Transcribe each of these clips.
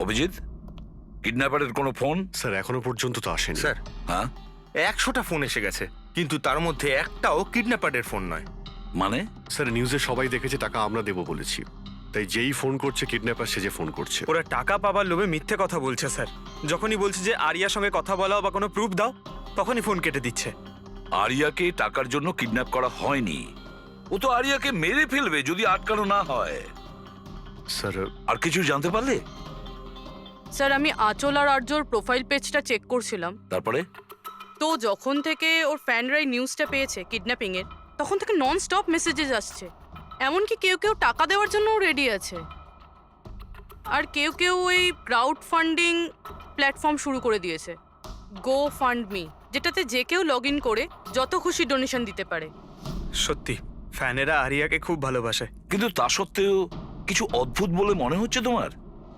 অভিজিৎ, কিডন্যাপারের কোনো phone? Sir এখনো পর্যন্ত তো আসেনি। স্যার হ্যাঁ 100টা ফোন এসে গেছে, কিন্তু তার মধ্যে একটাও কিডন্যাপারের ফোন নয়। মানে? স্যার নিউজে সবাই দেখেছে টাকা আমরা দেবো বলেছি, তাই যেই ফোন করছে কিডন্যাপার সেজে ফোন করছে। ওরা টাকা পাবার লোভে মিথ্যে কথা বলছে স্যার। যখনই বলছে যে আরিয়ার সঙ্গে কথা বলাও বা কোনো প্রুফ দাও, তখনই ফোন কেটে দিচ্ছে। আরিয়াকে টাকার জন্য কিডন্যাপ করা হয়নি, ও তো আরিয়াকে মেরে ফেলবে যদি আটকানো না হয়। স্যার আর কিছু জানতে পারলে? স্যার আমি আঁচল আর আর্যর প্রোফাইল পেজটা চেক করছিলাম, তারপরে? তো যখন থেকে ওর ফ্যানরাই নিউজটা পেয়েছে কিডন্যাপিং এর, তখন থেকে নন স্টপ মেসেজেস আসছে। এমনকি কেউ কেউ টাকা দেওয়ার জন্যও রেডি আছে, আর কেউ কেউ ওই ক্রাউড ফান্ডিং প্ল্যাটফর্ম শুরু করে দিয়েছে, গো ফান্ড মি, যেটাতে যে কেউ লগ ইন করে যত খুশি ডোনেশন দিতে পারে। সত্যি ফ্যানেরা আরিয়াকে খুব ভালোবাসে। কিন্তু তা সত্ত্বেও কিছু অদ্ভুত বলে মনে হচ্ছে তোমার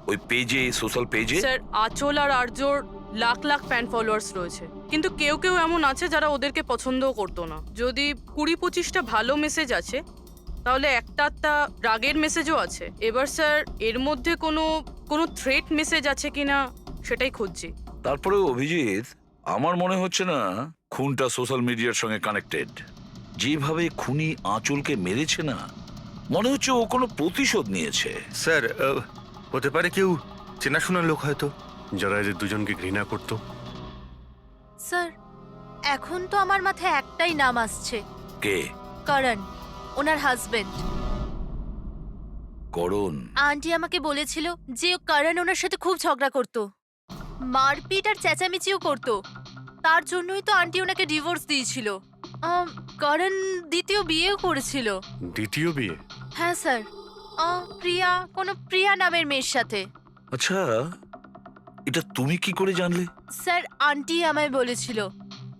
ওই পেজে, সোশ্যাল পেজে? স্যার আঁচল আর আর্যর লাখ লাখ ফ্যান ফলোয়ার্স রয়েছে, কিন্তু কেউ কেউ এমন আছে যারা ওদেরকে পছন্দও করতো না। যদি 20-25টা ভালো মেসেজ আছে, তাহলে একটা রাগের মেসেজও আছে। এবার স্যার এর মধ্যে কোনো থ্রেট মেসেজ আছে কিনা সেটাই খুঁজছি। তারপরে অভিজিৎ, আমার মনে হচ্ছে না খুনটা সোশ্যাল মিডিয়ার সঙ্গে কানেক্টেড। যেভাবে খুনি আঁচলকে মেরেছে না, মনে হচ্ছে ও কোনো প্রতিশোধ নিয়েছে। স্যার হতে পারে কেউ চেনাশোনা লোক হয়তো, যারা এদের দুজনকে ঘৃণা করতো। স্যার এখন তো আমার মাথায় একটাই নাম আসছে, কে? করণ, ওনার হাজবেন্ড। করণ? আন্টি আমাকে বলেছিল যে করণ ওনার সাথে খুব ঝগড়া করত, মারপিট আর চেঁচামেচিও করত। তার জন্যই তো আন্টি ওনাকে ডিভোর্স দিয়েছিল। করণ দ্বিতীয় বিয়েও করেছিল। দ্বিতীয় বিয়ে? হ্যাঁ স্যার, প্রিয়া নামের মেয়ের সাথে। আচ্ছা, এটা তুমি কি করে জানলে? স্যার আন্টি আমায় বলেছিল।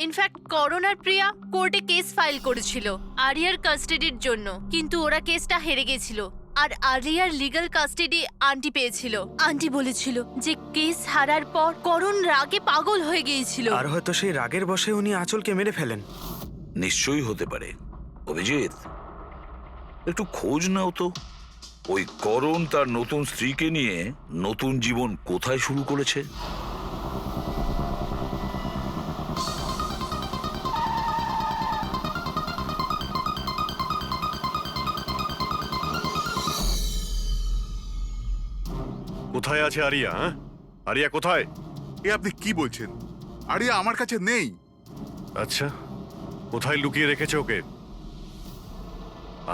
ইনফ্যাক্ট করণ আর প্রিয়া কোর্টে কেস ফাইল করেছিল আরিয়ার কাস্টাডির জন্য, কিন্তু ওরা কেসটা হেরে গেছিল আর আরিয়ার লিগ্যাল কাস্টাডি আন্টি পেয়েছিল। আন্টি বলেছিল যে কেস হারার পর করণ রাগে পাগল হয়ে গিয়েছিল। আর হয়তো সেই রাগের বশে উনি আঁচলকে মেরে ফেলেন। নিশ্চয়ই হতে পারে। অভিজিৎ, একটু খোঁজ নাও তো, ওই করণ তার নতুন স্ত্রীকে নিয়ে নতুন জীবন কোথায় শুরু করেছে। কোথায় আছে আরিয়া? হ্যাঁ, আরিয়া কোথায়? এ আপনি কি বলছেন? আরিয়া আমার কাছে নেই। আচ্ছা, কোথায় লুকিয়ে রেখেছে ওকে?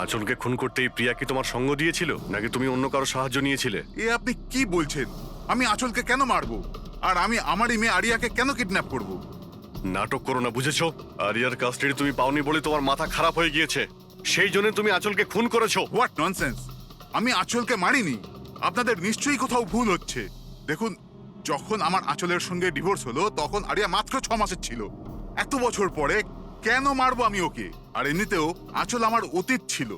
আঁচলকে খুন করতেই প্রিয়া কি তোমার সঙ্গ দিয়েছিল, নাকি তুমি অন্য কারো সাহায্য নিয়েছিলে? এ আপনি কি বলছেন? আমি আঁচলকে কেন মারবো? আর আমি আমারই মেয়ে আরিয়াকে কেন কিডন্যাপ করব? নাটক করো না, বুঝেছো? আরিয়ার কাস্টাডি তুমি পাওনি বলে তোমার মাথা খারাপ হয়ে গিয়েছে, সেই জন্য তুমি আঁচলকে খুন করেছো। What nonsense! আমি আঁচলকে মারিনি। আপনাদের নিশ্চয়ই কোথাও ভুল হচ্ছে। দেখুন, যখন আমার আঁচলের সঙ্গে ডিভোর্স হলো তখন আরিয়া মাত্র 6 মাসের ছিল। এত বছর পরে কেন মারবো আমি ওকে? আর এমনিতেও আঁচল আমার অতীত ছিল,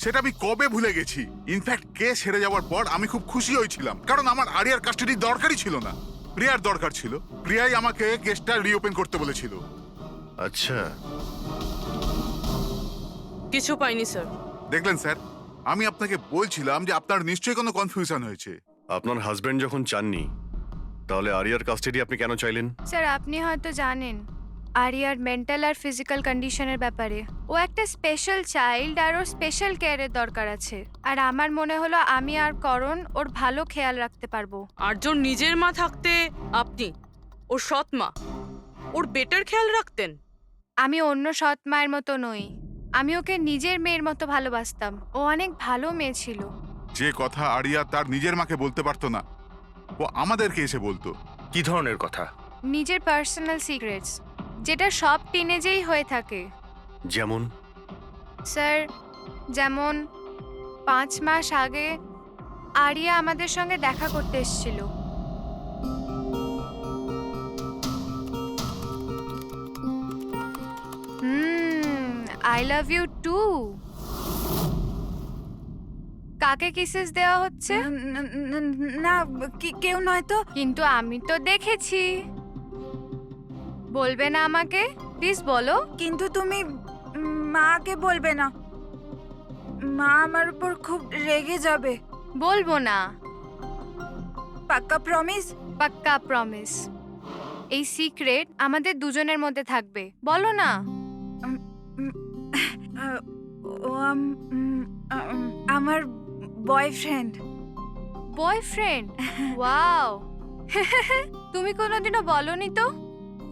সেটা আমি কবে ভুলে গেছি। ইনফ্যাক্ট কেস হেরে যাওয়ার পর আমি খুব খুশি হয়েছিলাম, কারণ আমার আরিয়ার কাস্টাডি দরকারই ছিল না, প্রিয়ার দরকার ছিল। প্রিয়াই আমাকে কেসটা রিওপেন করতে বলেছিল। আচ্ছা, কিছু পাইনি স্যার। দেখলেন স্যার, আমি আপনাকে বলছিলাম যে আপনার নিশ্চয়ই কোনো কনফিউশন হয়েছে। আপনার হাজবেন্ড যখন চাননি, তাহলে আরিয়ার কাস্টাডি আপনি কেন চাইলেন? স্যার আপনি হয়তো জানেন আরিয়ার মেন্টাল আর ফিজিক্যাল কন্ডিশনের ব্যাপারে। ও একটা স্পেশাল চাইল্ড আর ওর স্পেশাল কেয়ারের দরকার আছে, আর আমার মনে হলো আমি আর করণ ওর ভালো খেয়াল রাখতে পারবো। আর্যর নিজের মা থাকতে আপনি ওর সৎ মা, ওর বেটার খেয়াল রাখতেন। আমি অন্য সৎ মায়ের মতো নই, আমি ওকে নিজের মেয়ের মতো ভালোবাসতাম। ও অনেক ভালো মেয়ে ছিল। যে কথা আরিয়া তার নিজের মাকে বলতে পারতো না, ও আমাদেরকে এসে বলতো। কি ধরনের কথা? নিজের পার্সোনাল সিক্রেটস, যেটা সব টিনেজেই হয়ে থাকে। যেমন? স্যার যেমন 5 মাস আগে আরিয়া আমাদের সঙ্গে দেখা করতে এসেছিল। I love you too. কাকে কিসেস দেওয়া হচ্ছে? না, কেউ নয় তো। কিন্তু আমি তো দেখেছি। বলবে না আমাকে? প্লিজ বলো। কিন্তু তুমি মাকে বলবে না, মা আমার উপর খুব রেগে যাবে। বলবো না। পাক্কা প্রমিস? পাক্কা প্রমিস। এই সিক্রেট আমাদের দুজনের মধ্যে থাকবে, বলো না। ও আমার বয়ফ্রেন্ড। বয়ফ্রেন্ড? ওয়াও। তুমি কোনোদিনও বলনি তো।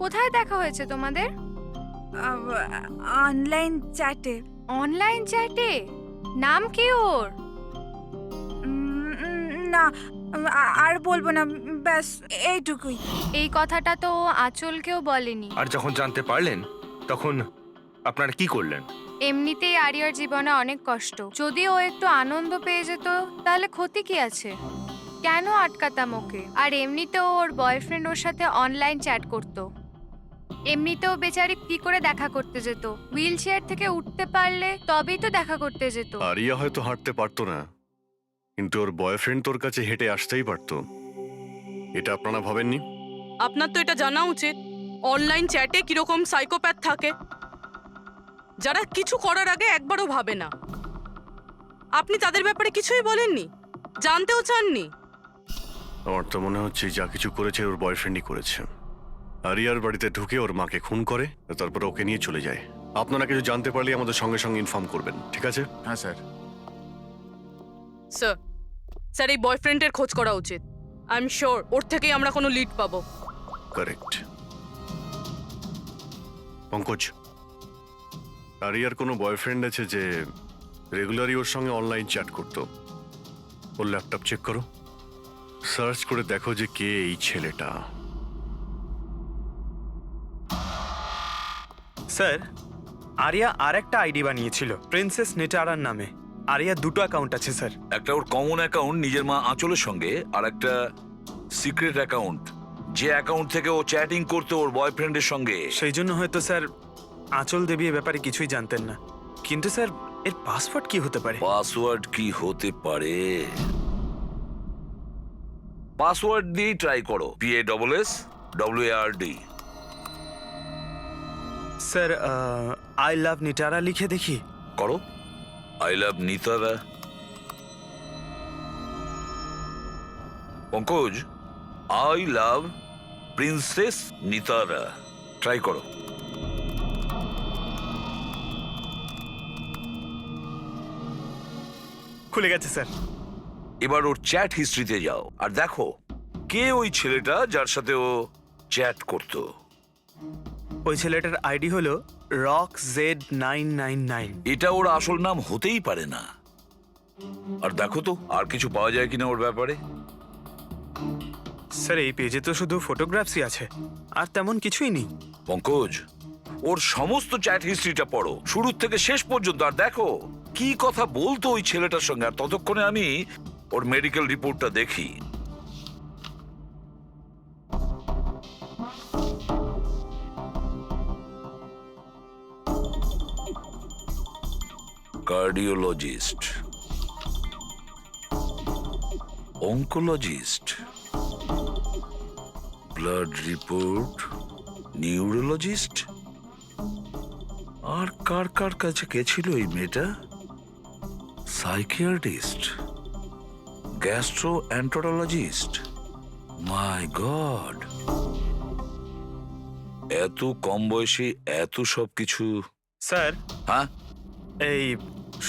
কোথায় দেখা হয়েছে তোমাদের? অনলাইন চ্যাটে। অনলাইন চ্যাটে? নাম কি ওর? না, আর বলবো না, ব্যাস এইটুকুই। এই কথাটা তো ও আঁচলকেও বলেনি। আর যখন জানতে পারলেন তখন আপনারা কি করলেন? এমনিতেই আরিয়ার জীবনে অনেক কষ্ট, যদি ও একটু আনন্দ পেয়ে যেত তাহলে ক্ষতি কি আছে? কেন আটকাতাম ওকে? আর এমনিতেও ওর বয়ফ্রেন্ড ওর সাথে অনলাইন চ্যাট করতো। এমনিতেও বেচারি কি করে দেখা করতে যেত? হুইল চেয়ার থেকে উঠতে পারলে তবেই তো দেখা করতে যেত। আরিয়া হয়তো হাঁটতে পারতো না, কিন্তু ওর বয়ফ্রেন্ড তোর কাছে হেঁটে আসতেই পারতো। এটা আপনারা ভাবেননি? আপনার তো এটা জানা উচিত অনলাইন চ্যাটে কিরকম সাইকোপ্যাথ থাকে, যারা কিছু করার আগে একবারও ভাবে না। আপনি তাদের ব্যাপারে কিছুই বলেননি, জানতেও চাননি। আমার তো মনে হচ্ছে যা কিছু করেছে ওর বয়ফ্রেন্ডই করেছে। আরিয়ার বাড়িতে ঢুকে ওর মাকে খুন করে, তারপর ওকে নিয়ে চলে যায়। আপনারা কিছু জানতে পারলে আমাদের সঙ্গে সঙ্গে ইনফর্ম করবেন, ঠিক আছে? হ্যাঁ স্যার। স্যার, স্যার এই বয়ফ্রেন্ডের খোঁজ করা উচিত। আই এম শিওর ওর থেকেই আমরা কোনো লিড পাবো। কারেক্ট। পঙ্কজ, আরিয়ার কোনো বয়ফ্রেন্ড আছে যে রেগুলারই ওর সঙ্গে অনলাইন চ্যাট করতো? ওর ল্যাপটপ চেক করো, সার্চ করে দেখো যে কে এই ছেলেটা। স্যার, আরিয়া আর একটা আইডি বানিয়েছিল প্রিন্সেস নেটারার নামে। আরিয়ার দুটো অ্যাকাউন্ট আছে স্যার। একটা ওর কমন অ্যাকাউন্ট নিজের মা আঁচলের সঙ্গে, আর একটা সিক্রেট অ্যাকাউন্ট, যে অ্যাকাউন্ট থেকে ও চ্যাটিং করতো ওর বয়ফ্রেন্ডের সঙ্গে। সেই জন্য হয়তো স্যার আঁচল দেবী এ ব্যাপারে কিছুই জানতেন না। কিন্তু স্যার এর পাসওয়ার্ড কি হতে পারে? পাসওয়ার্ড কি হতে পারে? পাসওয়ার্ড দিয়ে ট্রাই করো, PASSWARD। Sir I love Nitara লিখে দেখি। করো, I love Nitara. Pankaj, I love princess Nitara, try করো। খুলে গেছে স্যার। এবার ওর চ্যাট হিস্ট্রিতে যাও আর দেখো কে ওই ছেলেটা যার সাথে ও চ্যাট করতো। ওই ছেলেটার আইডি হলো RockZ999। এটা ওর আসল নাম হতেই পারে না। আর দেখো তো আর কিছু পাওয়া যায় কিনা ওর ব্যাপারে। স্যার এই পেজে তো শুধু ফটোগ্রাফসই আছে, আর তেমন কিছুই নেই। পঙ্কজ, ওর সমস্ত চ্যাট হিস্ট্রিটা পড়ো শুরু থেকে শেষ পর্যন্ত, আর দেখো কি কথা বলতো ওই ছেলেটার সঙ্গে। আর ততক্ষণে আমি ওর মেডিকেল রিপোর্টটা দেখি। Cardiologist, oncologist, blood report, neurologist. আর কার কার কাছে গেছিল এই মেয়েটা? Psychiatrist, gastroenterologist. মাই গড, এত কম বয়সে এত সব কিছু। স্যার হ্যাঁ, এই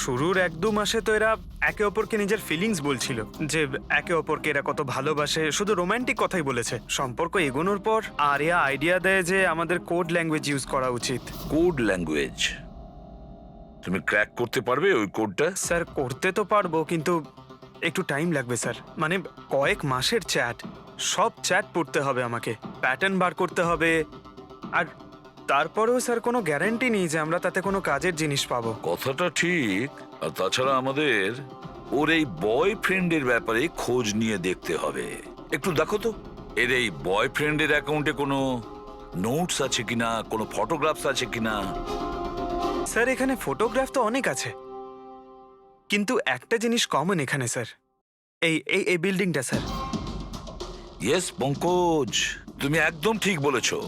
শুরুর 1-2 মাসে তো এরা একে অপরকে নিজের ফিলিংস বলছিল, যে একে অপরকে এরা কত ভালোবাসে, শুধু রোমান্টিক কথাই বলেছে। সম্পর্ক এগোনোর পর আরিয়া আইডিয়া দেয় যে আমাদের কোড ল্যাঙ্গুয়েজ ইউজ করা উচিত। Code language? তুমি ক্র্যাক করতে পারবে ওই কোডটা? স্যার করতে তো পারবো, কিন্তু একটু টাইম লাগবে স্যার। মানে কয়েক মাসের চ্যাট, সব চ্যাট পড়তে হবে আমাকে, প্যাটার্ন বার করতে হবে। আর তারপরেও স্যার কোনো গ্যারান্টি নেই যে আমরা তাতে কোনো কাজের জিনিস পাবো। কথাটা ঠিক। আর তাছাড়া আমাদের ওর এই বয়ফ্রেন্ডের ব্যাপারে খোঁজ নিয়ে দেখতে হবে। একটু দেখো তো এর এই বয়ফ্রেন্ডের অ্যাকাউন্টে কোনো নোটস আছে কিনা, কোনো ফটোগ্রাফস আছে কিনা। স্যার এখানে ফটোগ্রাফ তো অনেক আছে, কিন্তু একটা জিনিস কমন এখানে স্যার, এই এই এই বিল্ডিংটা স্যার। ইয়েস পঙ্কজ, তুমি একদম ঠিক বলেছো।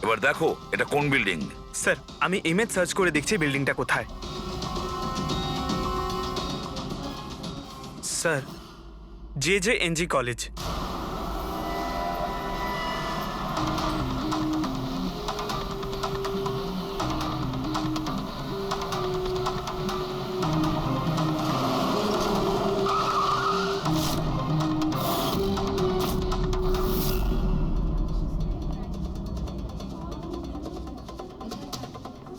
এবার দেখো এটা কোন বিল্ডিং। স্যার আমি ইমেজ সার্চ করে দেখছি বিল্ডিংটা কোথায়। Sir JJNG college.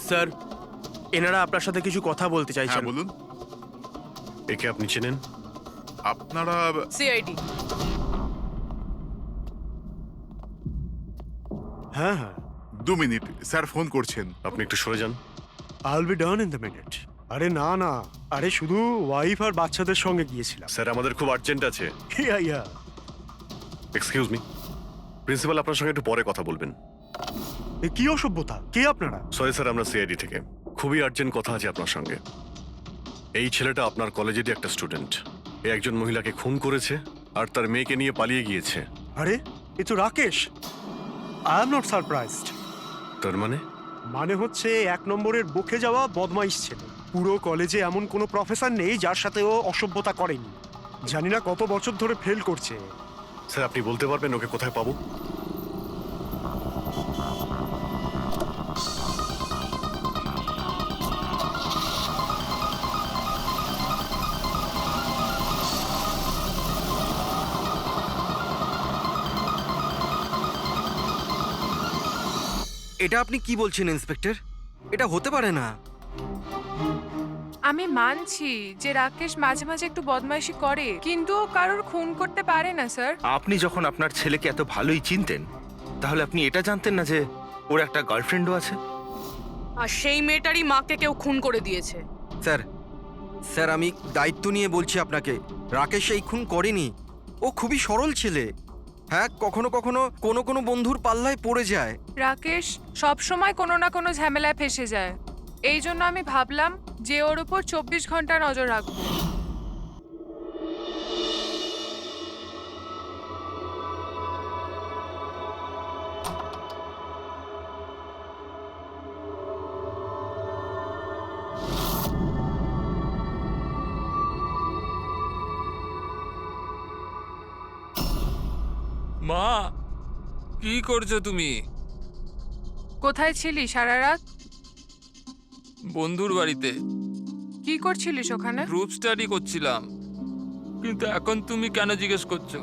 স্যার, এনারা আপনার সাথে কিছু কথা বলতে হ্যাঁ চাইছেন। বলুন। একে আপনি চেনেন? আপনারা সিআইডি। হ্যাঁ হ্যাঁ, 2 মিনিট, স্যার ফোন করছেন। আপনি একটু সরে যান। আইল be done in the minute. আরে না না, আরে শুধু ওয়াইফ আর বাচ্চাদের সঙ্গে গিয়েছিলাম। স্যার আমাদের খুব আর্জেন্ট আছে। ইয়া ইয়া। এক্সকিউজ মি, প্রিন্সিপাল আপনার সঙ্গে একটু পরে কথা বলবেন। এ কি অসভ্যতা? কে আপনারা? সরি স্যার, আমরা সিআইডি থেকে। খুবই আর্জেন্ট কথা আছে আপনার সঙ্গে। এই ছেলেটা আপনার কলেজেরই একটা স্টুডেন্ট। এ একজন মহিলাকে খুন করেছে আর তার মেয়েকে নিয়ে পালিয়ে গিয়েছে। আরে এ তো Rakesh. I am not surprised. তার মানে? মানে হচ্ছে 1 নম্বরের বকে যাওয়া বদমাইশ ছেলে। পুরো কলেজে এমন কোনো প্রফেসর নেই যার সাথে ও অসভ্যতা করেনি। জানি না কত বছর ধরে ফেল করছে। স্যার আপনি বলতে পারবেন ওকে কোথায় পাবো? এটা আপনি কি বলছেন ইন্সপেক্টর? এটা হতে পারে না। আমি মানছি যে রাকেশ মাঝে মাঝে একটু বদমাইশি করে, কিন্তু ও কারোর খুন করতে পারে না স্যার। আপনি যখন আপনার ছেলেকে এত ভালোই চিনতেন, তাহলে আপনি এটা জানতেন না যে ওর একটা গার্লফ্রেন্ডও আছে? আর সেই মেয়েটারই মাকে কেউ খুন করে দিয়েছে। স্যার স্যার আমি দায়িত্ব নিয়ে বলছি আপনাকে, রাকেশ এই খুন করেনি। ও খুবই সরল ছেলে। হ্যাঁ, কখনো কখনো কোনো বন্ধুর পাল্লায় পড়ে যায়। রাকেশ সব সময় কোনো না কোনো ঝামেলায় ফেসে যায়। এই জন্য আমি ভাবলাম যে ওর উপর 24 ঘন্টা নজর রাখবো। মা, কি করছো তুমি? কোথায় ছিলি সারা রাত? বন্ধুর বাড়িতে কি করছিলিস ওখানে? গ্রুপ স্টাডি করছিলাম। কিন্তু এখন তুমি কেন জিজ্ঞেস করছো?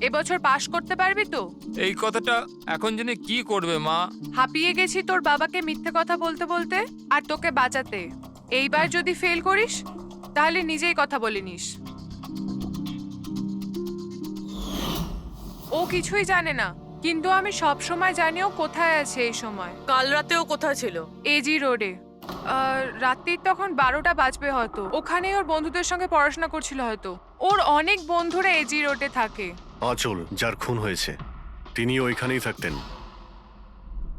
এবছর পাশ করতে পারবি তো? এই কথাটা এখন জেনে কি করবে মা? হাঁপিয়ে গেছি তোর বাবাকে মিথ্যে কথা বলতে বলতে আর তোকে বাঁচাতে। এইবার যদি ফেল করিস তাহলে নিজেই কথা বলে নিস। ও কিছুই জানে না, কিন্তু আমি সব সময় জানি ও কোথায় আছে এই সময়। কাল রাতেও কোথায় ছিল? এজি রোডে। রাত্রির তখন 12টা বাজবে হয়তো। ওখানে ওর বন্ধুদের সঙ্গে পড়াশোনা করছিল হয়তো। ওর অনেক বন্ধুরা এজি রোডে থাকে। আঁচল যার খুন হয়েছে তিনি ওইখানেই থাকতেন।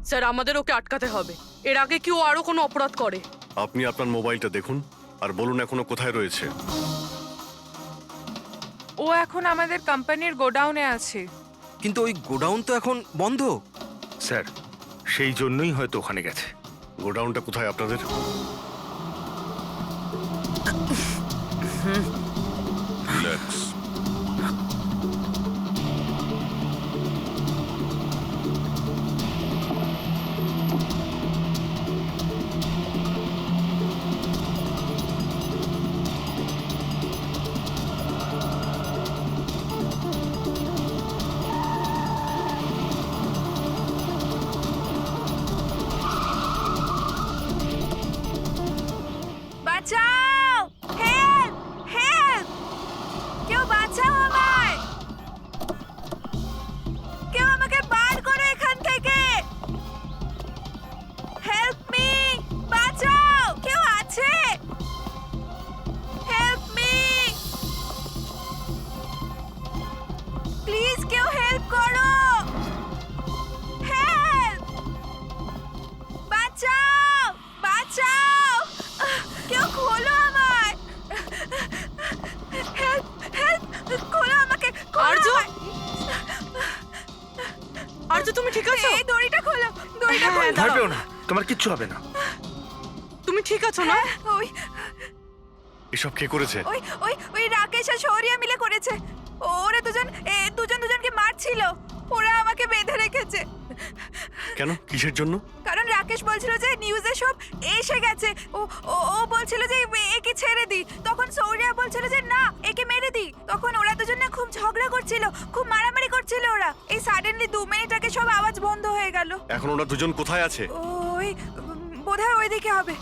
স্যার আমাদের ওকে আটকাতে হবে। এর আগে কি ও আরো কোনো অপরাধ করে? আপনি আপনার মোবাইলটা দেখুন আর বলুন এখনো কোথায় রয়েছে। ও এখন আমাদের কোম্পানির গোডাউনে আছে। কিন্তু ওই গোডাউন তো এখন বন্ধ। স্যার সেই জন্যই হয়তো ওখানে গেছে। গোডাউনটা কোথায় আপনাদের? রিল্যাক্স। বাঁচাও! হেল্প! হেল্প! কেউ বাঁচাও আমায়! কেউ আমাকে বার করো এখান থেকে! Help me! বাঁচাও! কেউ আছে? Help me! প্লিজ কেউ হেল্প করো! হেল্প! বাঁচাও! বাঁচাও! কেউ খোলো আমায়! হেল্প! হেল্প! খোলো আমাকে! আরজু! আরজু তুমি ঠিক আছো? এই দড়িটা খোলো! দড়িটা হ্যাঁ, খোলো! ভয় পেও না, তোমার কিচ্ছু হবে না। তুমি ঠিক আছো না? ওই এসব কে করেছে? ওই ওই ওই রাকেশ আর শৌরিয়া মিলে করেছে। ওরা দুজনকে মারছিল। ওরা আমাকে বেঁধে রেখেছে। কেন, কিসের জন্য? কারণ রাকেশ বলছিল যে নিউজে সব এসে গেছে। ও ও ও বলছিল যে একে ছেড়ে দি। তখন শৌরিয়া বলছিল যে না, একে মেরে দি। তখন ওরা দুজন না খুব ঝগড়া করছিল, খুব মারামারি করছিল ওরা। এই সাডেনলি 2 মিনিট আগে সব আওয়াজ বন্ধ হয়ে গেল। এখন ওরা দুজন কোথায় আছে? ওই বোধহয় ওইদিকে হবে।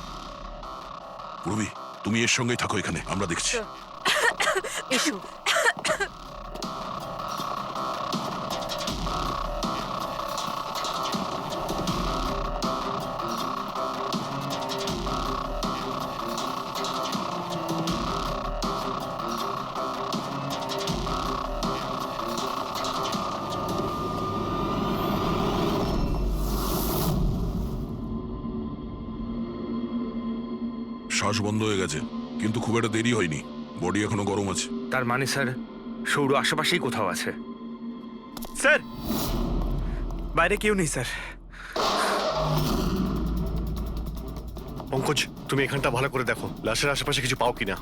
পূর্বী, তুমি এর সঙ্গেই থাকো এখানে, আমরা দেখছি। এসো। শ্বাস বন্ধ হয়ে গেছে, কিন্তু খুব একটা দেরি হয়নি। বডি এখনো গরম আছে। তার মানে স্যার সৌর আশেপাশেই কোথাও আছে। স্যার, বাইরে কেউ নেই স্যার। পঙ্কজ, তুমি এখানটা ভালো করে দেখো, লাশের আশেপাশে কিছু পাও কিনা।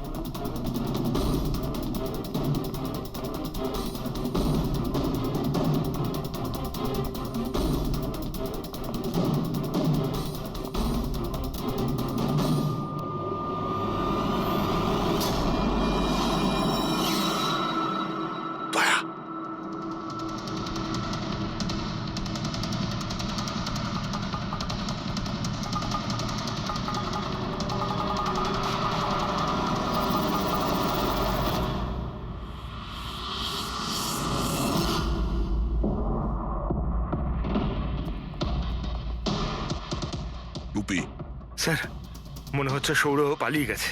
রুপি, স্যার মনে হচ্ছে সৌর পালিয়ে গেছে।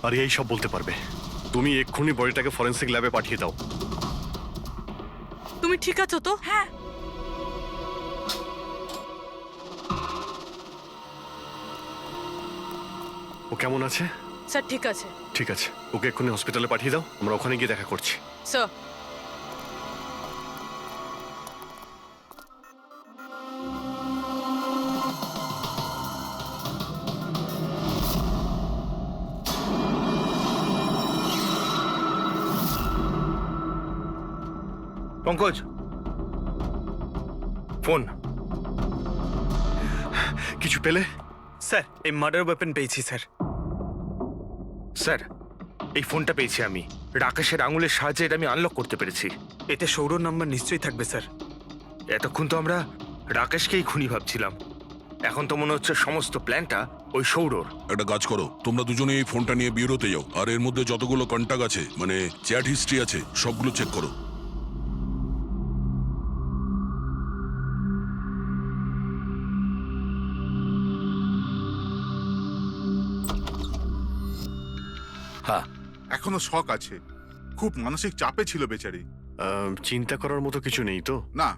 আর এই সব বলতে পারবে? তুমি এক্ষুনি বডিটাকে ফরেন্সিক ল্যাবে পাঠিয়ে দাও। তুমি ঠিক আছো তো? হ্যাঁ, ও কেমন আছে? স্যার ঠিক আছে। ঠিক আছে, ওকে এক্ষুনি হসপিটালে পাঠিয়ে দাও, আমরা ওখানে গিয়ে দেখা করছি। Sir, Pankaj, phone. কিছু পেলে? স্যার, এই মার্ডার ওয়েপন পেয়েছি স্যার। স্যার এই ফোনটা পেয়েছি আমি। রাকেশের আঙুলের সাহায্যে এটা আমি আনলক করতে পেরেছি। এতে সৌরভ নাম্বার নিশ্চয়ই থাকবে স্যার। এতক্ষণ তো আমরা রাকেশকেই খুনি ভাবছিলাম, এখন তো মনে হচ্ছে সমস্ত প্ল্যানটা ওই সৌরর। একটা কাজ করো, তোমরা দুজনে এই ফোনটা নিয়ে বিউরোতে যাও, আর এর মধ্যে যতগুলো কন্টাক্ট আছে, মানে চ্যাট হিস্ট্রি আছে, সবগুলো চেক করো। হ্যাঁ, এখনো শক আছে, খুব মানসিক চাপে ছিল বেচারি। চিন্তা করার মতো কিছু নেই তো? না,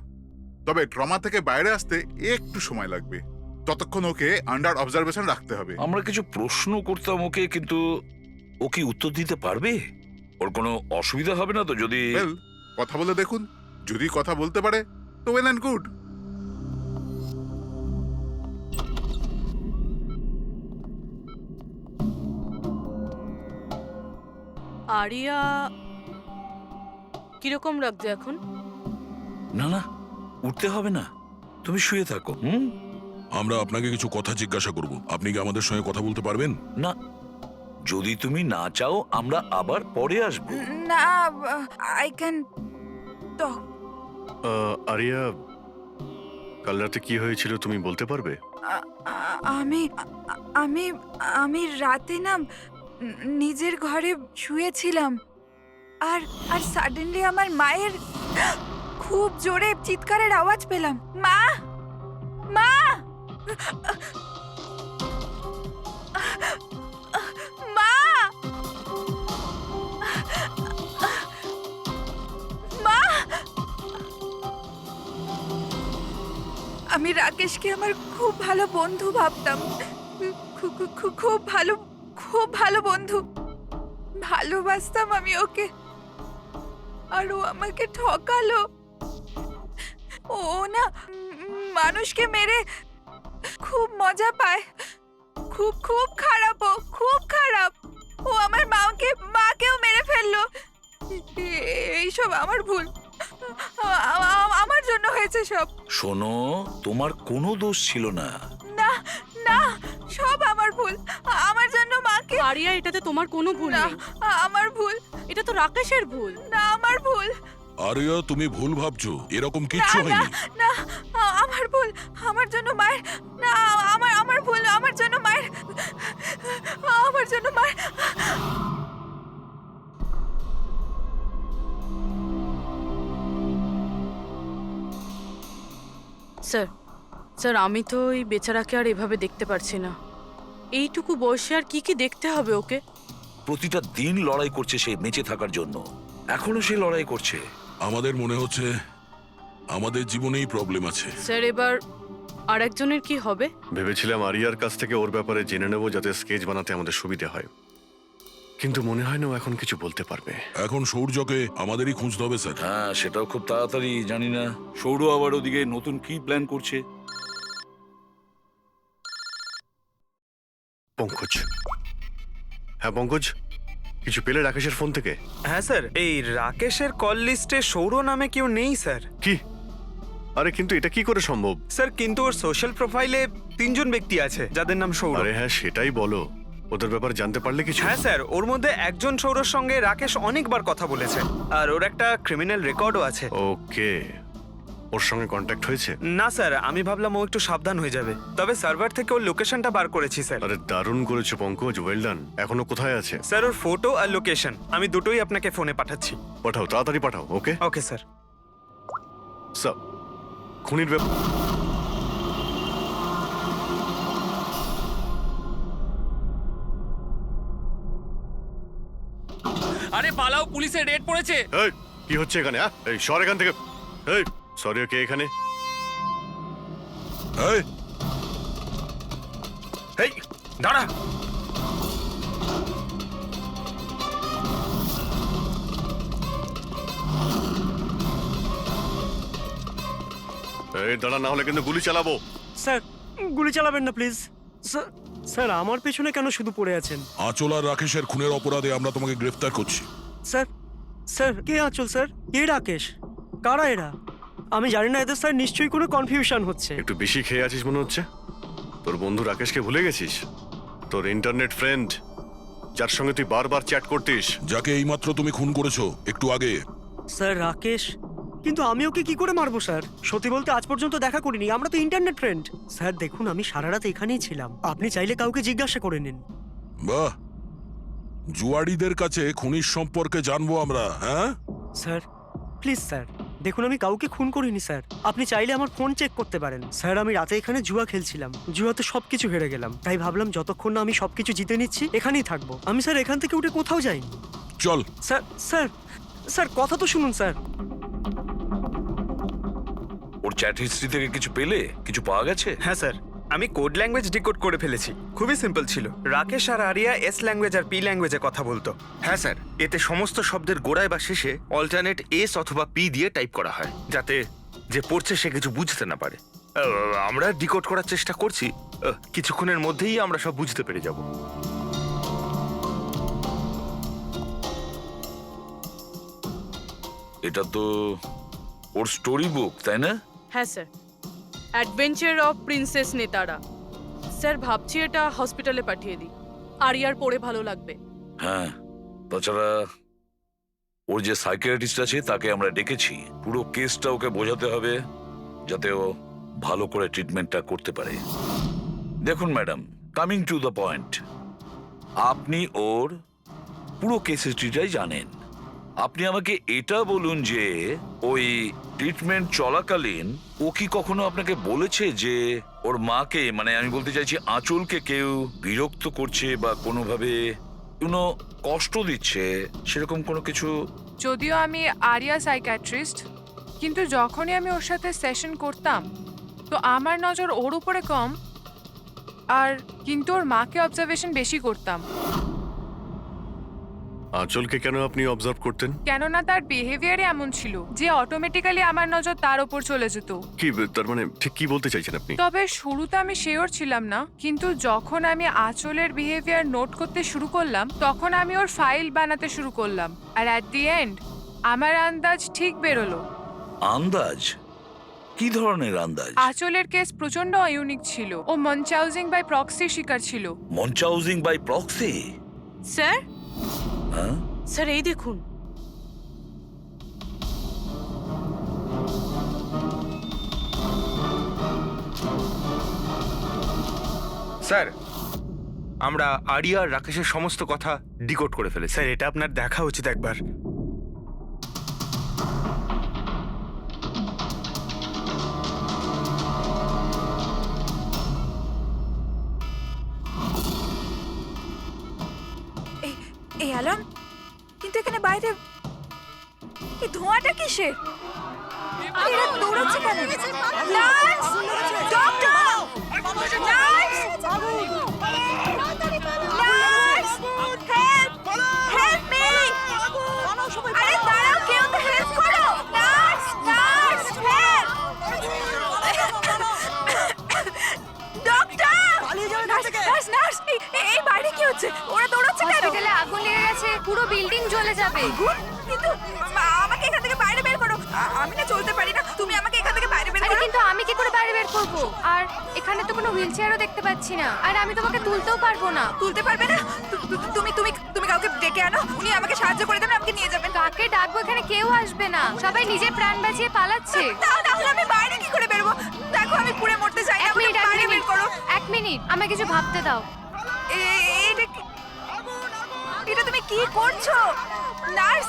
তবে ট্রমা থেকে বাইরে আসতে একটু সময় লাগবে। ততক্ষণ ওকে আন্ডার অবজারভেশন রাখতে হবে। আমরা কিছু প্রশ্ন করতাম ওকে, কিন্তু ও কি উত্তর দিতে পারবে? ওর কোনো অসুবিধা হবে না তো যদি? Well, কথা বলে দেখুন, যদি কথা বলতে পারে তো ওয়েল অ্যান্ড গুড। আরিয়া কিরকম লাগছে এখন? না না, উঠতে হবে না, তুমি শুয়ে থাকো। হুম, আমরা আপনাকে কিছু কথা জিজ্ঞাসা করব, আপনি কি আমাদের সঙ্গে কথা বলতে পারবেন? না, যদি তুমি না চাও আমরা আবার পরে আসবো। না, আই ক্যান টক। আরিয়া, কাল রাতে কি হয়েছিল তুমি বলতে পারবে? আমি আমি আমি রাতে না নিজের ঘরে শুয়েছিলাম, আর আর সাডেনলি আমার মায়ের খুব জোরে চিৎকারের আওয়াজ পেলাম। মা, মা, মা, মা। আমি রাকেশকে আমার খুব ভালো বন্ধু ভাবতাম, খুব ভালো বন্ধু ভালোবাসতাম আমি ওকে, আর ও আমাকে ঠকালো। ও না মানুষকে মেরে খুব মজা পায়, খুব খারাপ, ও খুব খারাপ। ও আমার মাকেও মেরে ফেললো। এইসব আমার ভুল, আমার জন্য হয়েছে সব। শোনো, তোমার কোনো দোষ ছিল না। না না, সব আমার ভুল, আমার জন্য মাকে। আরিয়া, এটাতে তোমার কোনো ভুল না, নেই। আমার ভুল। এটা তো রাকেশের ভুল। না, আমার ভুল। আরিয়া, তুমি ভুল ভাবছো, এরকম না কিচ্ছু না হয়নি। না, আমার ভুল, আমার জন্য মায়ের। না, আমার ভুল, আমার জন্য মায়ের, আমার জন্য মায়ের। স্যার, স্যার, আমি তো এই বেচারাকে আর এভাবে দেখতে পারছি না। এইটুকু বয়সে আর কি কি দেখতে হবে ওকে? প্রতিটা দিন লড়াই করছে সে বেঁচে থাকার জন্য, এখনো সে লড়াই করছে। আমাদের মনে হচ্ছে আমাদের জীবনেই প্রবলেম আছে। স্যার, এবার আর একজনের কি হবে? ভেবেছিলাম আরিয়ার কাছ থেকে ওর ব্যাপারে জেনে নেবো, যাতে স্কেচ বানাতে আমাদের সুবিধা হয়, কিন্তু মনে হয় না ও এখন কিছু বলতে পারবে। এখন সৌর্যকে আমাদেরই খুঁজতে হবে স্যার। হ্যাঁ, সেটাও খুব তাড়াতাড়ি। জানি না সৌর আবার ওদিকে নতুন কি প্ল্যান করছে। পঙ্কজ। হ্যাঁ পঙ্কজ, কিছু পেলে রাকেশের ফোন থেকে? হ্যাঁ স্যার, এই রাকেশের কল লিস্টে সৌর নামে কেউ নেই স্যার। কি? আরে কিন্তু এটা কি করে সম্ভব? স্যার, কিন্তু ওর সোশ্যাল প্রোফাইলে 3 জন ব্যক্তি আছে যাদের নাম সৌর। আরে হ্যাঁ, সেটাই বলো, ওদের ব্যাপারে জানতে পারলে কিছু? হ্যাঁ স্যার, ওর মধ্যে একজন সৌরর সঙ্গে রাকেশ অনেকবার কথা বলেছে, আর ওর একটা ক্রিমিনাল রেকর্ডও আছে। ওকে, ওর সঙ্গে কন্ট্যাক্ট হয়েছে? না স্যার, আমি ভাবলাম ও একটু সাবধান হয়ে যাবে, তবে সার্ভার থেকে ওর লোকেশনটা বার করেছি স্যার। আরে দারুণ করেছো পঙ্কজ, ওয়েল ডান। এখনো কোথায় আছে? স্যার, ওর ফটো আর লোকেশন আমি দুটোই আপনাকে ফোনে পাঠাচ্ছি। পাঠাও, তাড়াতাড়ি পাঠাও। ওকে ওকে স্যার। স্যার, খুনির ব্যাপার। আরে পালাও, পুলিশের রেড পড়েছে। এই, কি হচ্ছে এখানে? এই সর এখান থেকে। এই সরি, কে এখানে? এই, এই দাঁড়া। এই দাঁড়া, না হলে কিন্তু গুলি চালাবো। স্যার, গুলি চালাবেন না প্লিজ। স্যার, আমার পেছনে কেন শুধু পড়ে আছেন? আঁচল আর রাকেশের খুনের অপরাধে আমরা তোমাকে গ্রেফতার করছি। স্যার, স্যার কে আঁচল স্যার? কে রাকেশ? কারা এরা? আমি জানি না এদের, স্যার নিশ্চয়ই কোনো কনফিউশন হচ্ছে। একটু বেশি খেয়ে আছিস মনে হচ্ছে। তোর বন্ধু রাকেশকে ভুলে গেছিস? তোর ইন্টারনেট ফ্রেন্ড, যার সঙ্গে তুই বারবার চ্যাট করতিস। যাকে এইমাত্র তুমি খুন করেছো একটু আগে। স্যার রাকেশ, কিন্তু আমি ওকে কি করে মারবো স্যার? সত্যি বলতে আজ পর্যন্ত দেখা করিনি, আমরা তো ইন্টারনেট ফ্রেন্ড। স্যার দেখুন, আমি সারা রাত এখানেই ছিলাম, আপনি চাইলে কাউকে জিজ্ঞাসা করে নিন। বাহ, জুয়াড়িদের কাছে খুনির সম্পর্কে জানবো আমরা। হ্যাঁ স্যার প্লিজ স্যার, দেখুন আমি কাউকে খুন করিনি স্যার, আপনি চাইলে আমার ফোন চেক করতে পারেন। স্যার আমি রাতে এখানে জুয়া খেলছিলাম, জুয়াতে সবকিছু হেরে গেলাম, তাই ভাবলাম যতক্ষণ না আমি সবকিছু জিতে নিচ্ছি এখানেই থাকবো। আমি স্যার এখান থেকে উঠে কোথাও যাইনি। চল। স্যার স্যার স্যার কথা তো শুনুন স্যার। ওর চ্যাট হিস্ট্রি থেকে কিছু পেলে? কিছু পাওয়া গেছে? হ্যাঁ স্যার, আমি কোড ল্যাঙ্গুয়েজ ডিকোড করে ফেলেছি। খুবই সিম্পল ছিল। রাকেশ আর আরিয়া এস ল্যাঙ্গুয়েজ আর পি ল্যাঙ্গুয়েজে কথা বলতো। হ্যাঁ স্যার, এতে সমস্ত শব্দের গোড়ায় বা শেষে অল্টারনেট এস অথবা পি দিয়ে টাইপ করা হয়, যাতে যে পড়ছে সে কিছু বুঝতে না পারে। আমরা ডিকোড করার চেষ্টা করছি, কিছুক্ষণের মধ্যেই আমরা সব বুঝতে পেরে যাব। এটা তো ওর স্টোরি বুক, তাই না? হ্যাঁ স্যার, অ্যাডভেঞ্চার অফ প্রিন্সেস নেতারা। স্যার, ভাবছি এটা হসপিটালে পাঠিয়ে দিই, আরিয়ার পড়ে ভালো লাগবে। হ্যাঁ, তাছাড়া ওর যে সাইকিয়াট্রিস্ট আছে তাকে আমরা ডেকেছি। পুরো কেসটা ওকে বোঝাতে হবে, যাতে ও ভালো করে ট্রিটমেন্টটা করতে পারে। দেখুন madam, coming to the point, আপনি ওর পুরো কেস হিস্ট্রিটাই জানেন। আপনি আমাকে এটা বলুন যে ওই ট্রিটমেন্ট চলাকালীন ও কি কখনো আপনাকে বলেছে যে ওর মাকে, মানে আমি বলতে চাইছি আঁচলকে, কেউ বিরক্ত করছে বা কোনোভাবে কোনো কষ্ট দিচ্ছে, সেরকম কোনো কিছু? যদিও আমি আরিয়া সাইকিয়াট্রিস্ট, কিন্তু যখনই আমি ওর সাথে সেশন করতাম তো আমার নজর ওর উপরে কম, আর কিন্তু ওর মাকে অবজারভেশন বেশি করতাম। আঁচলকে কেন আপনি অবজার্ভ করতেন? কেননা তার বিহেভিয়ারে এমন ছিল যে অটোমেটিক্যালি আমার নজর তার ওপর চলে যেত। কি তার মানে ঠিক কি বলতে চাইছেন আপনি? তবে শুরুতে আমি শিওর ছিলাম না, কিন্তু যখন আমি আঁচলের বিহেভিয়ার নোট করতে শুরু করলাম তখন আমি ওর ফাইল বানাতে শুরু করলাম, আর অ্যাট দি এন্ড আমার আন্দাজ ঠিক বেরোলো। আন্দাজ? কি ধরনের আন্দাজ? আঁচলের কেস প্রচন্ড ইউনিক ছিল। ও মনচাউজিং বাই প্রক্সি শিকার ছিল। মনচাউজিং বাই প্রক্সি? স্যার, হ্যাঁ, স্যার এই দেখুন। স্যার, আমরা আরিয়া আর রাকেশের সমস্ত কথা ডিকোড করে ফেলেছি। স্যার এটা আপনার দেখা উচিত একবার। এই অ্যালার্ম, কিন্তু এখানে বাইরে এই ধোঁয়াটা কিসের? এরা দৌড়াচ্ছে কেন? Nurse! Doctor! Nurse! Nurse! Help! Help me! আরে দাঁড়াও, কেউ তো হেল্প করো! Nurse! Nurse! Help! Doctor! Nurse! Nurse! এই বাইরে কি হচ্ছে? ওরা দৌড়াচ্ছে কেন? হসপিটালে আগুন লেগে গেছে, পুরো বিল্ডিং জ্বলে যাবে। আগুন? কিন্তু আমাকে এখান থেকে বাইরে বের করো। আমি না চলতে পারি না, তুমি আমাকে এখান থেকে বাইরে বের আরে করো। কিন্তু আমি কি করে বাইরে বের করব? আর এখানে তো কোনো হুইল চেয়ারও দেখতে পাচ্ছি না, আর আমি তোমাকে তুলতেও পারবো না। তুলতে পারবে না? তুমি তুমি তুমি কাউকে ডেকে আনো, উনি আমাকে সাহায্য করে দেবেন, আমাকে নিয়ে যাবেন। কাকে ডাকবো? এখানে কেউ আসবে না, সবাই নিজের প্রাণ বাঁচিয়ে পালাচ্ছে। তাহলে আমি বাইরে কি করে বেরোবো? দেখো আমি পুড়ে মরতে চাই না, এক মিনিট, আমাকে বাইরে বের করো। এক মিনিট, আমাকে কিছু ভাবতে দাও। এটা তুমি কি করছো নার্স?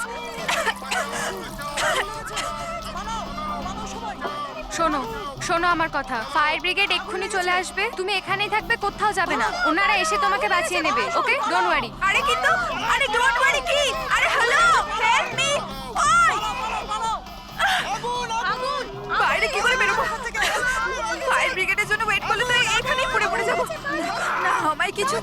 শোনো শোনো আমার কথা, ফায়ার ব্রিগেড এক্ষুনি চলে আসবে, তুমি এখানেই থাকবে, কোথাও যাবে না, ওনারা এসে তোমাকে বাঁচিয়ে নেবে। ওকে, ডোন্ট ওয়ারি। আরে কিন্তু, আরে ডোন্ট ওয়ারি কি? আরে হ্যালো, হেল্প মি! ওই আগুন! বাইরে কি করে বেরোবো? ফায়ার ব্রিগেডের জন্য ওয়েট করলে তো এখানেই পড়ে পড়ে যাবো। না আমায় কিছু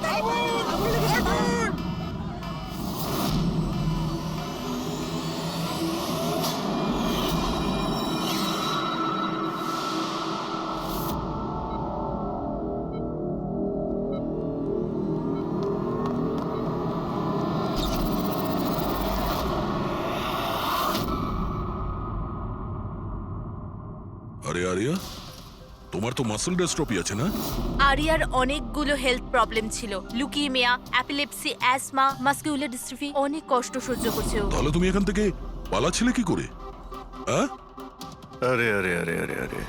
আরে আরিয়া, তোমার তো মাসল ডিস্ট্রফি আছে না? আরিয়ার অনেকগুলো হেলথ প্রবলেম ছিল, লুকিমিয়া, অ্যাপিলেপসি, অ্যাসমা, মাসকুলার ডিস্ট্রফি, অনেক কষ্ট সহ্য করছে ও। তাহলে তুমি এখান থেকে পালাচ্ছিলে কি করে? হ্যাঁ, আরে আরে আরে আরে আরে,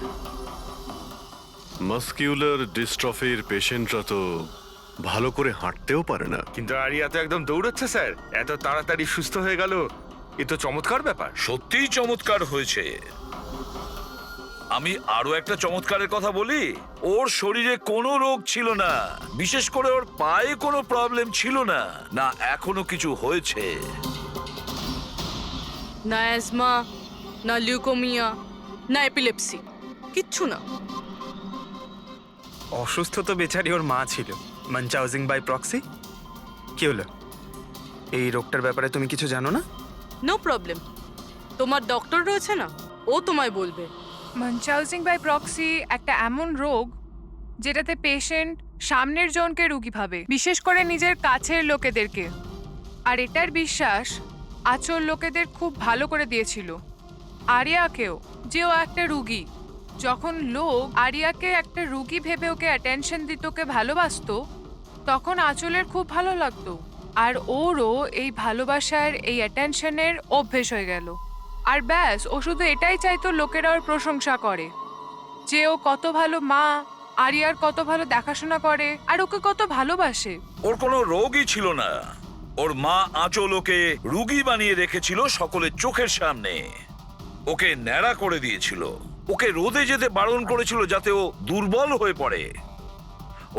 মাসকিউলার ডিস্ট্রফির পেশেন্টরা তো ভালো করে হাঁটতেও পারে না। কিন্তু আরিয়া তো একদম দৌড়াচ্ছে স্যার, এত তাড়াতাড়ি সুস্থ হয়ে গেল, এ তো চমৎকার ব্যাপার। সত্যিই চমৎকার হয়েছে। আমি আরো একটা চমৎকারের কথা বলি, ওর শরীরে কোনো রোগ ছিল না, বিশেষ করে ওর পায়ে কোনো প্রবলেম ছিল না, না এখনো কিছু হয়েছে। না অ্যাজমা, না লিউকোমিয়া, না এপিলেপসি, কিচ্ছু না। অসুস্থ তো বেচারি ওর মা ছিল, মনচাউজিং বাই প্রক্সি। কি হলো? এই রোগটার ব্যাপারে তুমি কিছু জানো না? নো প্রবলেম, তোমার ডক্টর রয়েছে না, ও তোমায় বলবে। মনচাউজিং বাই প্রক্সি একটা এমন রোগ যেটাতে পেশেন্ট সামনের জনকে রোগী ভাবে, বিশেষ করে নিজের কাছের লোকেদেরকে। আর এটার বিশ্বাস আচল লোকেদের খুব ভালো করে দিয়েছিল আরিয়াকেও, যে ও একটা রুগী। যখন লোক আরিয়াকে একটা রুগী ভেবে ওকে অ্যাটেনশন দিত, ওকে ভালোবাসতো, তখন আচলের খুব ভালো লাগতো। আর ওরও এই ভালোবাসার, এই অ্যাটেনশনের অভ্যেস হয়ে গেল। আর ব্যাস, ও শুধু এটাই চাইতো লোকেরা ওর প্রশংসা করে, যে ও কত ভালো মা, আরিয়ার কত ভালো দেখাশোনা করে, আর ওকে কত ভালোবাসে। ওর কোনো রোগই ছিল না, ওর মা আঁচল ওকে রুগী বানিয়ে রেখেছিল সকলের চোখের সামনে। ওকে ন্যাড়া করে দিয়েছিল, ওকে রোদে যেতে বারণ করেছিল যাতে ও দুর্বল হয়ে পড়ে,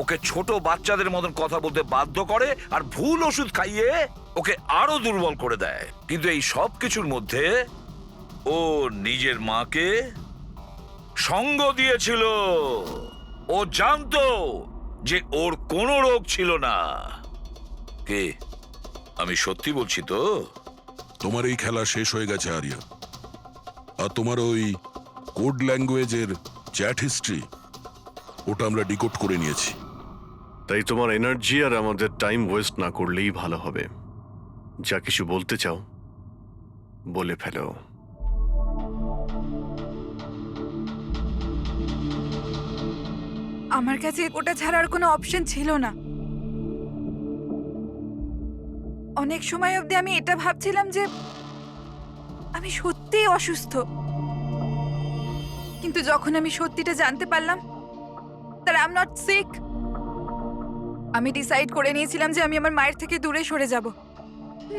ওকে ছোট বাচ্চাদের মতন কথা বলতে বাধ্য করে, আর ভুল ওষুধ খাইয়ে ওকে আরো দুর্বল করে দেয়। কিন্তু এই সব কিছুর মধ্যে ও নিজের মাকে সঙ্গ দিয়েছিল। ও জানতো যে ওর কোনো রোগ ছিল না। কে আমি সত্যি বলছি তো। তোমার এই খেলা শেষ হয়ে গেছে আরিয়া। আর তোমার ওই কোড ল্যাঙ্গুয়েজের চ্যাট হিস্ট্রি, ওটা আমরা ডিকোড করে নিয়েছি। তাই তোমার এনার্জি আর আমাদের টাইম ওয়েস্ট না করলেই ভালো হবে। যা কিছু বলতে চাও বলে ফেলো। আমার কাছে ওটা ছাড়ার কোনো অপশন ছিল না। অনেক সময় অবধি আমি এটা ভাবছিলাম যে আমি সত্যিই অসুস্থ, কিন্তু যখন আমি সত্যিটা জানতে পারলাম that I'm not sick, আমি ডিসাইড করে নিয়েছিলাম যে আমি আমার মায়ের থেকে দূরে সরে যাব।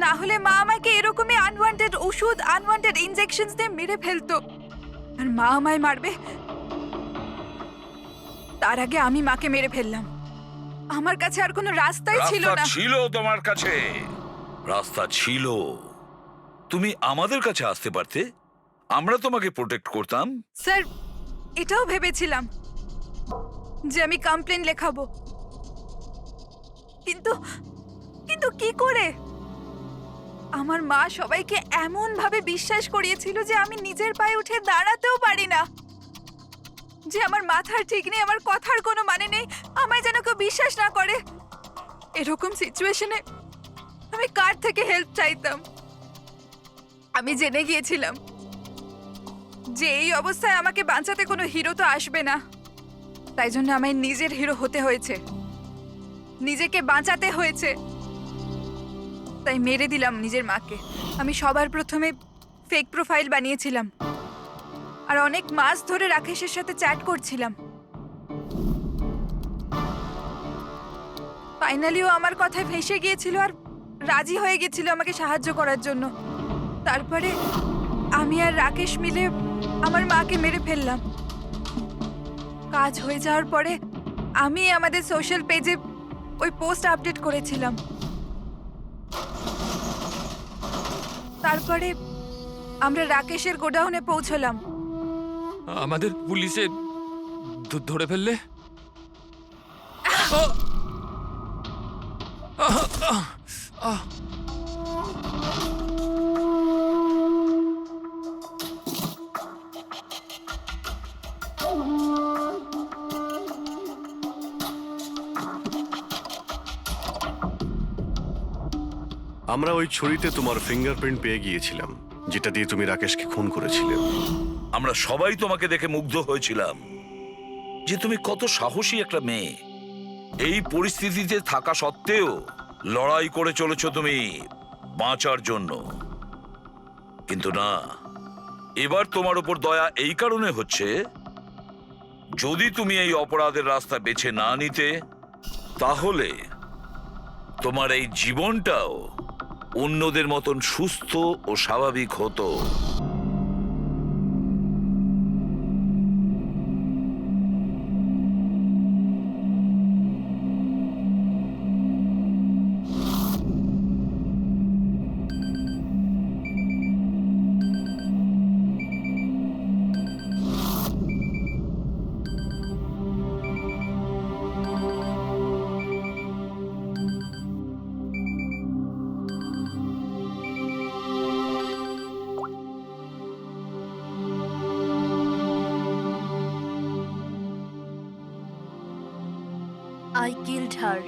না হলে মা আমাকে এরকমই আনওয়ান্টেড ওষুধ, আনওয়ান্টেড ইনজেকশনস দিয়ে মেরে ফেলতো। আর মা আমায় মারবে তার আগে আমি মাকে মেরে ফেললাম। আমার কাছে আর কোনো রাস্তাই ছিল রাস্তা না। ছিল তোমার কাছে, রাস্তা ছিল। তুমি আমাদের কাছে আসতে পারতে, আমরা তোমাকে প্রোটেক্ট করতাম। স্যার, এটাও ভেবেছিলাম যে আমি কমপ্লেন লেখাবো, কিন্তু কিন্তু কি করে? আমার মা সবাইকে এমন ভাবে বিশ্বাস করিয়েছিল যে আমি নিজের পায়ে উঠে দাঁড়াতেও পারি না, যে আমার মাথার ঠিক নেই, আমার কথার কোনো মানে নেই, আমায় যেন কেউ বিশ্বাস না করে। এরকম সিচুয়েশনে আমি কার থেকে হেল্প চাইতাম? আমি জেনে গিয়েছিলাম যে এই অবস্থায় আমাকে বাঁচাতে কোনো হিরো তো আসবে না, তাই জন্য আমায় নিজের হিরো হতে হয়েছে, নিজেকে বাঁচাতে হয়েছে। তাই মেরে দিলাম নিজের মাকে। আমি সবার প্রথমে ফেক প্রোফাইল বানিয়েছিলাম আর অনেক মাস ধরে রাকেশের সাথে চ্যাট করছিলাম। ফাইনালিও আমার কথায় ফেঁসে গিয়েছিল আর রাজি হয়ে গেছিল আমাকে সাহায্য করার জন্য। তারপরে আমি আর রাকেশ মিলে আমার মাকে মেরে ফেললাম। কাজ হয়ে যাওয়ার পরে আমি আমাদের সোশ্যাল পেজে ওই পোস্ট আপডেট করেছিলাম। তারপরে আমরা রাকেশের গোডাউনে পৌঁছলাম। আমাদের পুলিশে ধরে ফেললে? আমরা ওই ছুরিতে তোমার ফিঙ্গারপ্রিন্ট পেয়ে গিয়েছিলাম, যেটা দিয়ে তুমি রাকেশকে খুন করেছিলে। আমরা সবাই তোমাকে দেখে মুগ্ধ হয়েছিলাম যে তুমি কত সাহসী একটা মেয়ে। এই পরিস্থিতিতে থাকা সত্ত্বেও লড়াই করে চলেছো তুমি বাঁচার জন্য। কিন্তু না, এবার তোমার উপর দয়া এই কারণে হচ্ছে, যদি তুমি এই অপরাধের রাস্তা বেছে না নিতে, তাহলে তোমার এই জীবনটাও অন্যদের মতন সুস্থ ও স্বাভাবিক হতো। I killed her.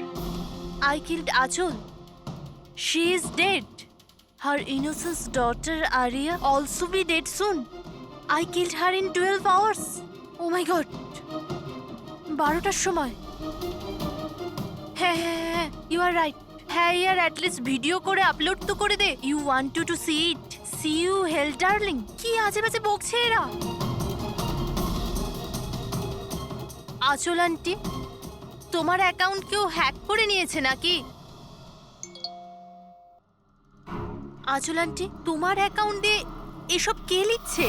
I killed Achul. She is dead. Her innocent daughter Arya also be dead soon. I killed her in 12 hours. Oh my god. 12টার সময়। হ্যাঁ, you are right. হ্যাঁ ইয়ার অ্যাটলিস্ট ভিডিও করে আপলোড তো করে দে। You want to see it. See you hell darling. কি আজে বাজে বকছে এরা। আচল আন্টি, তোমার অ্যাকাউন্ট কেউ হ্যাক করে নিয়েছে নাকি? আচল আন্টি, তোমার অ্যাকাউন্ট দিয়ে এসব কে লিখছে?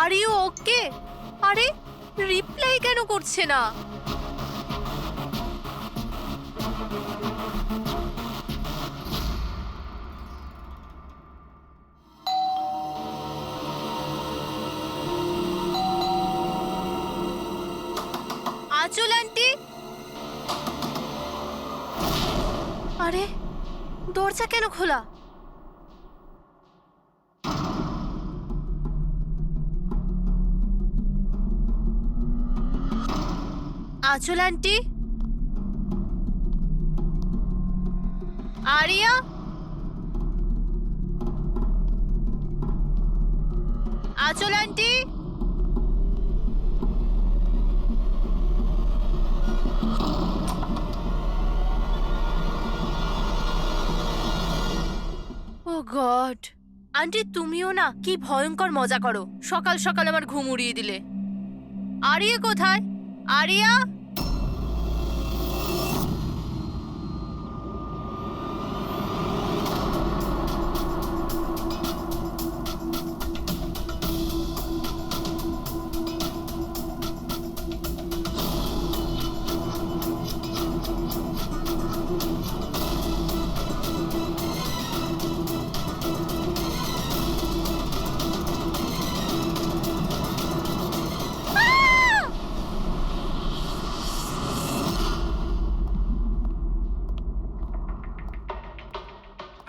Are you okay? আরে রিপ্লাই কেন করছে না? আচল আন্টি, আরে দরজা কেন খোলা? আঁচল আন্টি, আরিয়া, আঁচল আন্টি, ও গড, আন্টি তুমিও না কি ভয়ঙ্কর মজা করো। সকাল সকাল আমার ঘুম উড়িয়ে দিলে। আরিয়া কোথায়? আরিয়া,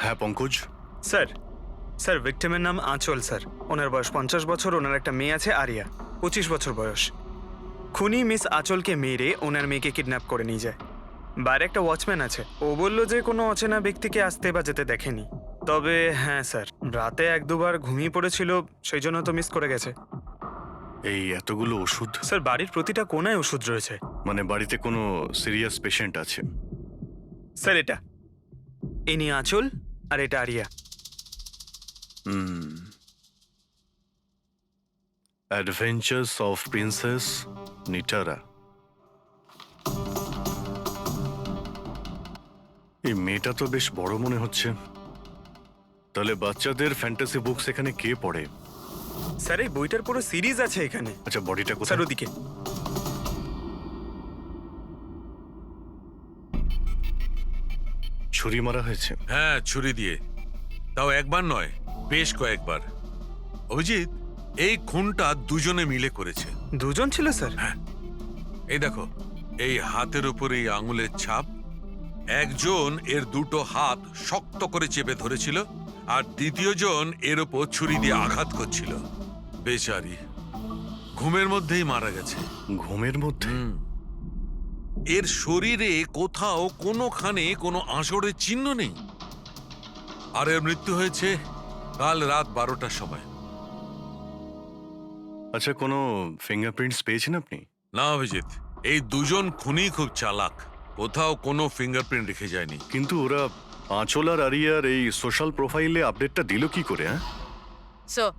হ্যাঁ পঙ্কজ, স্যার স্যার ভিক্টিমের নাম আঁচল স্যার। ওনার বয়স 50 বছর। ওনার একটা মেয়ে আছে আরিয়া, 25 বছর বয়স। খুনি মিস আঁচলকে মেরে ওনার মেয়েকে কিডন্যাপ করে নিয়ে যায়। বাইরে একটা ওয়াচম্যান আছে, ও বললো যে কোনো অচেনা ব্যক্তিকে আসতে বা যেতে দেখেনি। তবে হ্যাঁ স্যার, রাতে 1-2 বার ঘুমিয়ে পড়েছিল, সেই জন্য তো মিস করে গেছে। এই এতগুলো ওষুধ? স্যার বাড়ির প্রতিটা কোনায় ওষুধ রয়েছে। মানে বাড়িতে কোনো সিরিয়াস পেশেন্ট আছে? স্যার এটা ইনি আঁচল আর এটা Aria. Adventures of princess Nitara. এই মেয়েটা তো বেশ বড় মনে হচ্ছে। তাহলে বাচ্চাদের ফ্যান্টাসি বুকস এখানে কে পড়ে? স্যার এই বইটার পুরো সিরিজ আছে এখানে। আচ্ছা বডিটা কোথায়? স্যার ওদিকে। ছুরি মারা হয়েছে? হ্যাঁ, ছুরি দিয়ে। তাও একবার নয়, বেশ কয়েকবার। অভিজিৎ, এই খুনটা দুজনে মিলে করেছে। দুজন ছিল স্যার? হ্যাঁ, এই দেখো, এই হাতের উপর এই আঙুলের ছাপ। একজন এর দুটো হাত শক্ত করে চেপে ধরেছিল, আর দ্বিতীয় জন এর উপর ছুরি দিয়ে আঘাত করছিল। বেচারি ঘুমের মধ্যেই মারা গেছে। ঘুমের মধ্যে? এর শরীরে কোথাও কোনোখানে কোনো আঁচড়ের চিহ্ন নেই। আর এর মৃত্যু হয়েছে কাল রাত 12টার সময়। আচ্ছা, কোনো ফিঙ্গারপ্রিন্টস পেয়েছেন আপনি? না অভিজিৎ, এই দুজন খুনি খুব চালাক, কোথাও কোনো ফিঙ্গারপ্রিন্ট রেখে যায়নি। কিন্তু ওরা আঁচল আর আরিয়ার এই সোশ্যাল প্রোফাইলে আপডেটটা দিল কি করে? স্যার,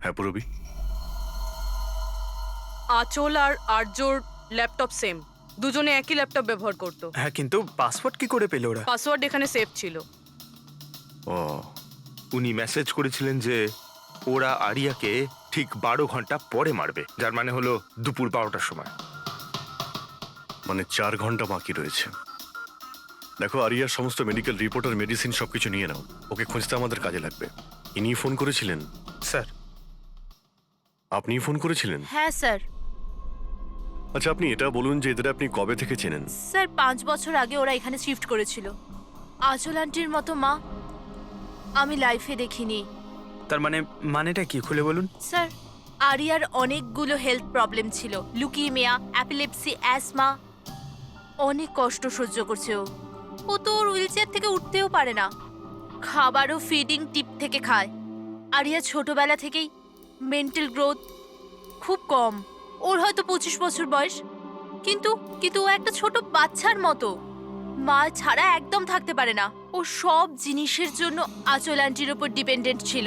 হ্যাঁ পুরবি, আঁচল আর আর্যর ল্যাপটপ সেম, দুজনে একই ল্যাপটপ ব্যবহার করতো। হ্যাঁ, কিন্তু পাসওয়ার্ড কি করে পেল ওরা? পাসওয়ার্ড এখানে সেভ ছিল। ও, উনি মেসেজ করেছিলেন যে ওরা আরিয়াকে ঠিক 12 ঘন্টা পরে মারবে, যার মানে হলো দুপুর 12টার সময়। মানে 4 ঘন্টা বাকি রয়েছে। দেখো, আরিয়ার সমস্ত মেডিকেল রিপোর্ট আর মেডিসিন সবকিছু নিয়ে নাও। ওকে খুঁজতে আমাদের কাজে লাগবে। ইনি ফোন করেছিলেন? স্যার। আপনি ফোন করেছিলেন? হ্যাঁ স্যার। আচ্ছা, আপনি এটা বলুন যে এদের আপনি কবে থেকে চেনেন? স্যার 5 বছর আগে ওরা এখানে শিফট করেছিল। আঁচল আন্টির মতো মা আমি লাইফে দেখিনি। তার মানেটা কি, খুলে বলুন। স্যার, আরিয়ার অনেকগুলো হেলথ প্রবলেম ছিল, লুকিমিয়া, অ্যাপিলেপসি, অ্যাসমা। অনেক কষ্ট সহ্য করছে ও। ও তো ওর হুইলচেয়ার থেকে উঠতেও পারে না। খাবারও ফিডিং টিপ থেকে খায়। আরিয়া ছোটবেলা থেকেই মেন্টাল গ্রোথ খুব কম। ওর হয়তো 25 বছর বয়স, কিন্তু ও একটা ছোট বাচ্চার মতো। মা ছাড়া একদম থাকতে পারে না। ও সব জিনিসের জন্য আঁচল আন্টির ওপর ডিপেন্ডেন্ট ছিল।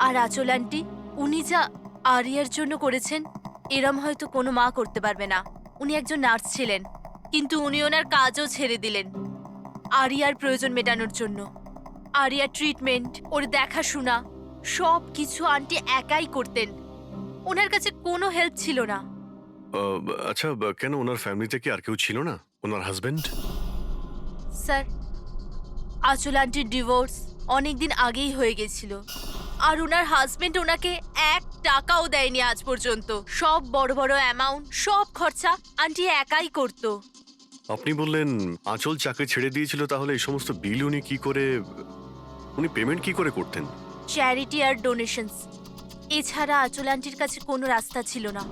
আর আঁচল আন্টি উনি যা আরিয়ার জন্য করেছেন, এরম হয়তো কোনো মা করতে পারবে না। উনি একজন নার্স ছিলেন, কিন্তু উনি ওনার কাজও ছেড়ে দিলেন আরিয়ার প্রয়োজন মেটানোর জন্য। আরিয়ার ট্রিটমেন্ট, ওর দেখাশোনা সব কিছু আন্টি একাই করতেন। ওনার কাছে কোনো হেল্প ছিল না। আচ্ছা, কেন ওনার ফ্যামিলিতে কি আর কেউ ছিল না? ওনার হাজবেন্ড? স্যার, আঁচল আন্টির ডিভোর্স অনেকদিন আগেই হয়ে গেছিল। আর ওনার হাজবেন্ড ওনাকে 1 টাকাও দেয়নি আজ পর্যন্ত। সব বড় বড় অ্যামাউন্ট, সব খরচা আন্টি একাই করতো। আপনি বললেন আঁচল চাকরি ছেড়ে দিয়েছিল, তাহলে এই সমস্ত বিল উনি পেমেন্ট কি করে করতেন? চ্যারিটি আর ডোনেশনস, এছাড়া আঁচল আন্টির কাছে কোনো রাস্তা ছিল না।